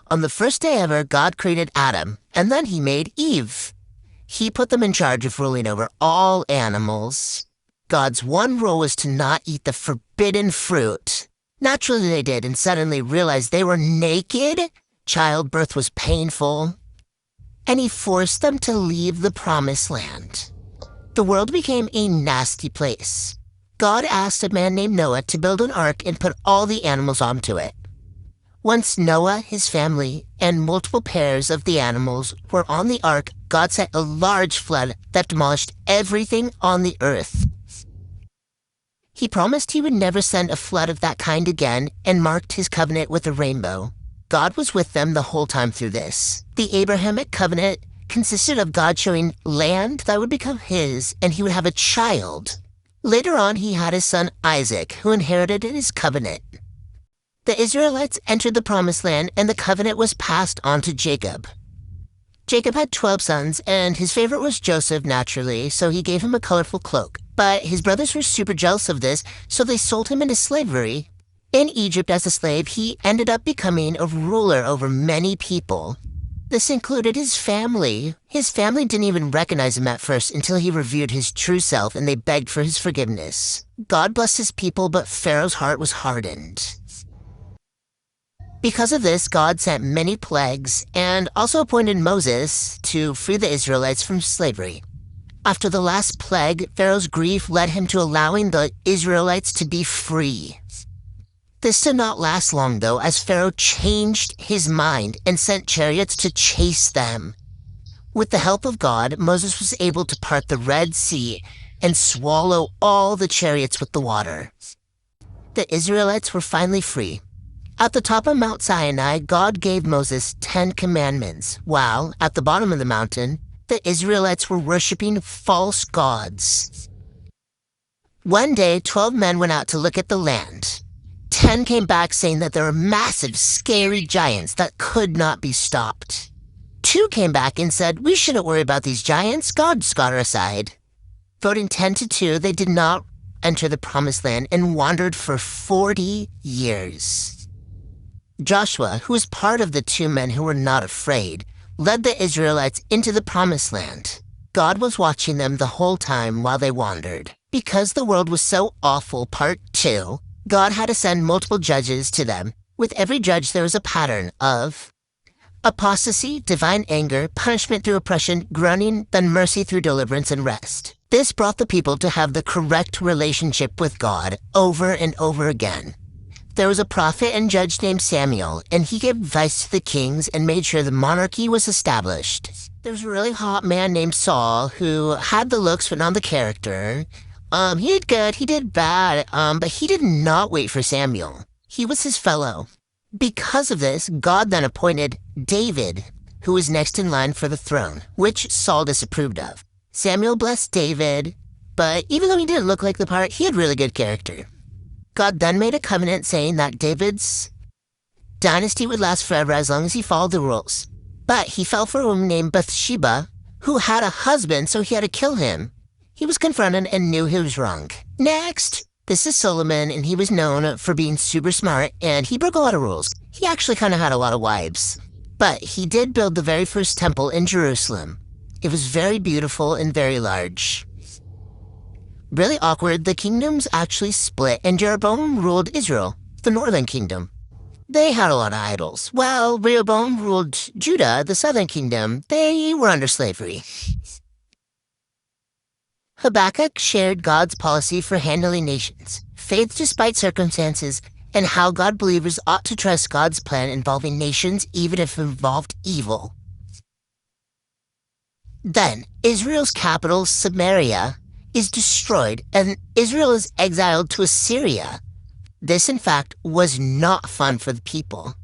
On the first day ever, God created Adam, and then he made Eve. He put them in charge of ruling over all animals. God's one rule was to not eat the forbidden fruit. Naturally they did, and suddenly realized they were naked. Childbirth was painful, and he forced them to leave the promised land. The world became a nasty place. God asked a man named Noah to build an ark and put all the animals onto it. Once Noah, his family, and multiple pairs of the animals were on the ark, God sent a large flood that demolished everything on the earth. He promised he would never send a flood of that kind again and marked his covenant with a rainbow. God was with them the whole time through this. The Abrahamic covenant consisted of God showing land that would become his, and he would have a child. Later on, he had his son Isaac, who inherited his covenant. The Israelites entered the promised land, and the covenant was passed on to Jacob. Jacob had 12 sons, and his favorite was Joseph, naturally, so he gave him a colorful cloak. But his brothers were super jealous of this, so they sold him into slavery. In Egypt as a slave, he ended up becoming a ruler over many people. This included his family. His family didn't even recognize him at first until he revealed his true self and they begged for his forgiveness. God blessed his people, but Pharaoh's heart was hardened. Because of this, God sent many plagues and also appointed Moses to free the Israelites from slavery. After the last plague, Pharaoh's grief led him to allowing the Israelites to be free. This did not last long, though, as Pharaoh changed his mind and sent chariots to chase them. With the help of God, Moses was able to part the Red Sea and swallow all the chariots with the water. The Israelites were finally free. At the top of Mount Sinai, God gave Moses 10 commandments, while at the bottom of the mountain, the Israelites were worshiping false gods. One day, 12 men went out to look at the land. 10 came back saying that there were massive, scary giants that could not be stopped. 2 came back and said, we shouldn't worry about these giants, God's got our side. Voting 10-2, they did not enter the promised land and wandered for 40 years. Joshua, who was part of the 2 men who were not afraid, led the Israelites into the promised land. God was watching them the whole time while they wandered. Because the world was so awful, part 2, God had to send multiple judges to them. With every judge, there was a pattern of apostasy, divine anger, punishment through oppression, groaning, then mercy through deliverance and rest. This brought the people to have the correct relationship with God over and over again. There was a prophet and judge named Samuel, and he gave advice to the kings and made sure the monarchy was established. There was a really hot man named Saul who had the looks but not the character. He did good, he did bad, but he did not wait for Samuel. He was his fellow. Because of this, God then appointed David, who was next in line for the throne, which Saul disapproved of. Samuel blessed David, but even though he didn't look like the part, he had really good character. God then made a covenant saying that David's dynasty would last forever as long as he followed the rules. But he fell for a woman named Bathsheba, who had a husband, so he had to kill him. He was confronted and knew he was wrong. Next, this is Solomon, and he was known for being super smart, and he broke a lot of rules. He actually kind of had a lot of wives. But he did build the very first temple in Jerusalem. It was very beautiful and very large. Really awkward, the kingdoms actually split, and Jeroboam ruled Israel, the northern kingdom. They had a lot of idols. While Rehoboam ruled Judah, the southern kingdom, they were under slavery. Habakkuk shared God's policy for handling nations, faith despite circumstances, and how God believers ought to trust God's plan involving nations even if it involved evil. Then, Israel's capital, Samaria, is destroyed, and Israel is exiled to Assyria. This, in fact, was not fun for the people.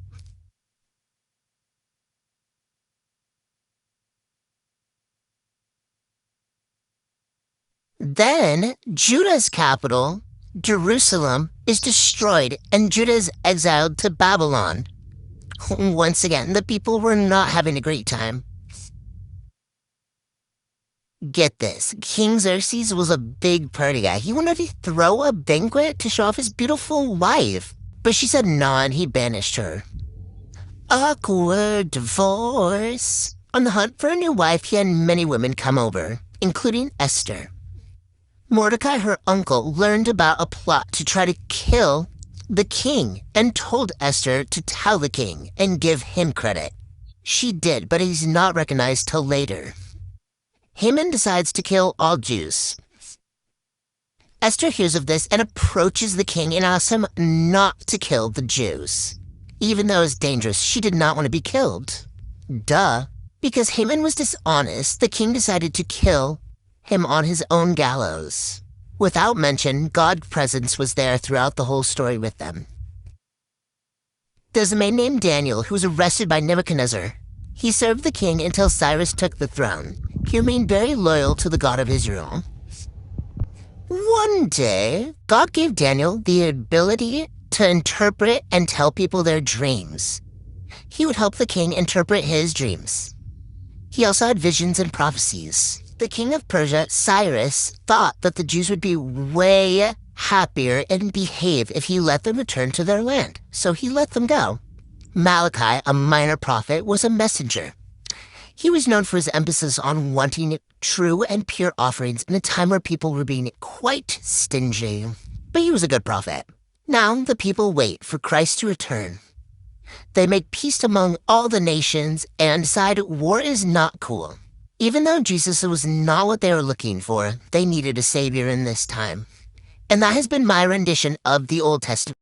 Then, Judah's capital, Jerusalem, is destroyed, and Judah is exiled to Babylon. Once again, the people were not having a great time. Get this, King Xerxes was a big party guy. He wanted to throw a banquet to show off his beautiful wife, but she said no, and he banished her. Awkward divorce. On the hunt for a new wife, he had many women come over, including Esther. Mordecai, her uncle, learned about a plot to try to kill the king and told Esther to tell the king and give him credit. She did, but he's not recognized till later. Haman decides to kill all Jews. Esther hears of this and approaches the king and asks him not to kill the Jews. Even though it's dangerous, she did not want to be killed. Duh. Because Haman was dishonest, the king decided to kill him on his own gallows. Without mention, God's presence was there throughout the whole story with them. There's a man named Daniel who was arrested by Nebuchadnezzar. He served the king until Cyrus took the throne. He remained very loyal to the God of Israel. One day, God gave Daniel the ability to interpret and tell people their dreams. He would help the king interpret his dreams. He also had visions and prophecies. The king of Persia, Cyrus, thought that the Jews would be way happier and behave if he let them return to their land, so he let them go. Malachi, a minor prophet, was a messenger. He was known for his emphasis on wanting true and pure offerings in a time where people were being quite stingy. But he was a good prophet. Now the people wait for Christ to return. They make peace among all the nations and decide war is not cool. Even though Jesus was not what they were looking for, they needed a savior in this time. And that has been my rendition of the Old Testament.